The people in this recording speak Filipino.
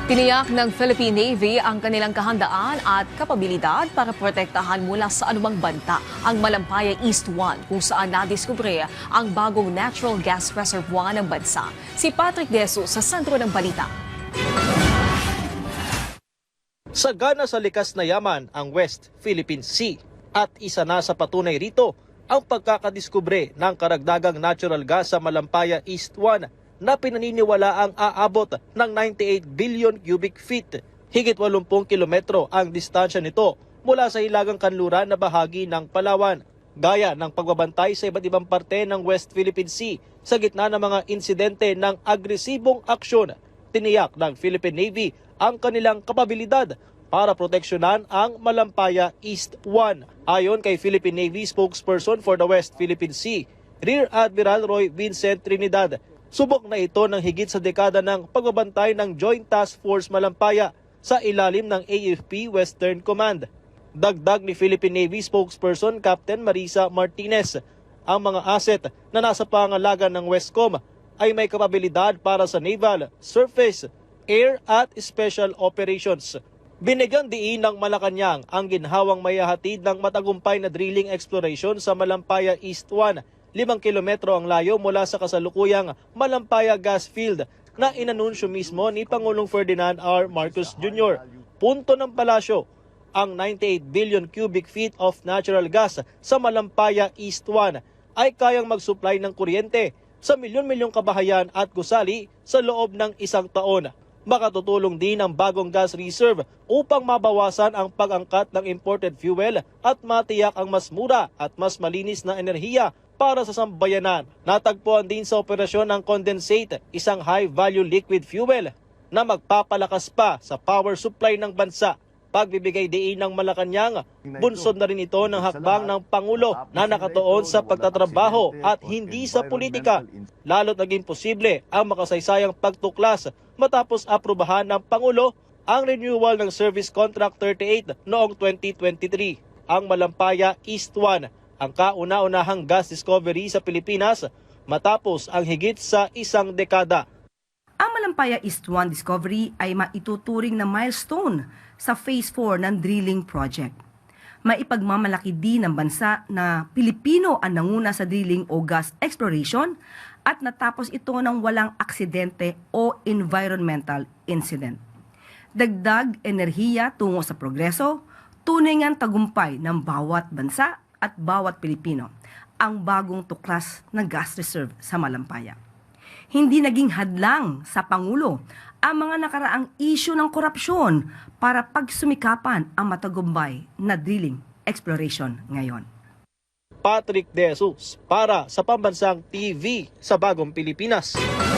Tiniyak ng Philippine Navy ang kanilang kahandaan at kapabilidad para protektahan mula sa anumang banta ang Malampaya East 1 kung saan nadiskubre ang bagong natural gas reservoir ng bansa. Si Patrick Deso sa sentro ng balita. Sagana sa likas na yaman ang West Philippine Sea at isa na sa patunay rito ang pagkakadiskubre ng karagdagang natural gas sa Malampaya East 1 na pinaniniwala ang aabot ng 98 billion cubic feet. Higit 80 kilometro ang distansya nito mula sa hilagang kanluran na bahagi ng Palawan. Gaya ng pagbabantay sa iba't ibang parte ng West Philippine Sea sa gitna ng mga insidente ng agresibong aksyon, tiniyak ng Philippine Navy ang kanilang kapabilidad para proteksyonan ang Malampaya East 1. Ayon kay Philippine Navy spokesperson for the West Philippine Sea, Rear Admiral Roy Vincent Trinidad, subok na ito ng higit sa dekada ng pagbabantay ng Joint Task Force Malampaya sa ilalim ng AFP Western Command. Dagdag ni Philippine Navy spokesperson Captain Marisa Martinez, ang mga asset na nasa pangalaga ng Westcom ay may kapabilidad para sa naval, surface, air at special operations. Binigyan diin ng Malacanang ang ginhawang mayahatid ng matagumpay na drilling exploration sa Malampaya East 1. 5 kilometro ang layo mula sa kasalukuyang Malampaya Gas Field na inanunsyo mismo ni Pangulong Ferdinand R. Marcos Jr. Punto ng palasyo, ang 98 billion cubic feet of natural gas sa Malampaya East 1 ay kayang mag-supply ng kuryente sa milyon-milyong kabahayan at gusali sa loob ng isang taon. Makatutulong din ang bagong gas reserve upang mabawasan ang pag-angkat ng imported fuel at matiyak ang mas mura at mas malinis na enerhiya para sa sambayanan. Natagpuan din sa operasyon ng condensate, isang high-value liquid fuel na magpapalakas pa sa power supply ng bansa. Pagbibigay diin ng Malacanang, bunsod na rin ito ng hakbang ng Pangulo na nakatuon sa pagtatrabaho at hindi sa politika. Lalo't naging posible ang makasaysayang pagtuklas matapos aprubahan ng Pangulo ang renewal ng Service Contract 38 noong 2023. Ang Malampaya East 1 ang kauna-unahang gas discovery sa Pilipinas matapos ang higit sa isang dekada. Ang Malampaya East 1 discovery ay maituturing na milestone sa Phase 4 ng drilling project. Maipagmamalaki din ng bansa na Pilipino ang nanguna sa drilling o gas exploration at natapos ito ng walang aksidente o environmental incident. Dagdag enerhiya tungo sa progreso, tunay ngang tagumpay ng bawat bansa at bawat Pilipino ang bagong tuklas na gas reserve sa Malampaya. Hindi naging hadlang sa Pangulo ang mga nakaraang isyu ng korupsyon para pagsumikapan ang matagumpay na drilling exploration ngayon. Patrick De Jesus para sa Pambansang TV sa Bagong Pilipinas.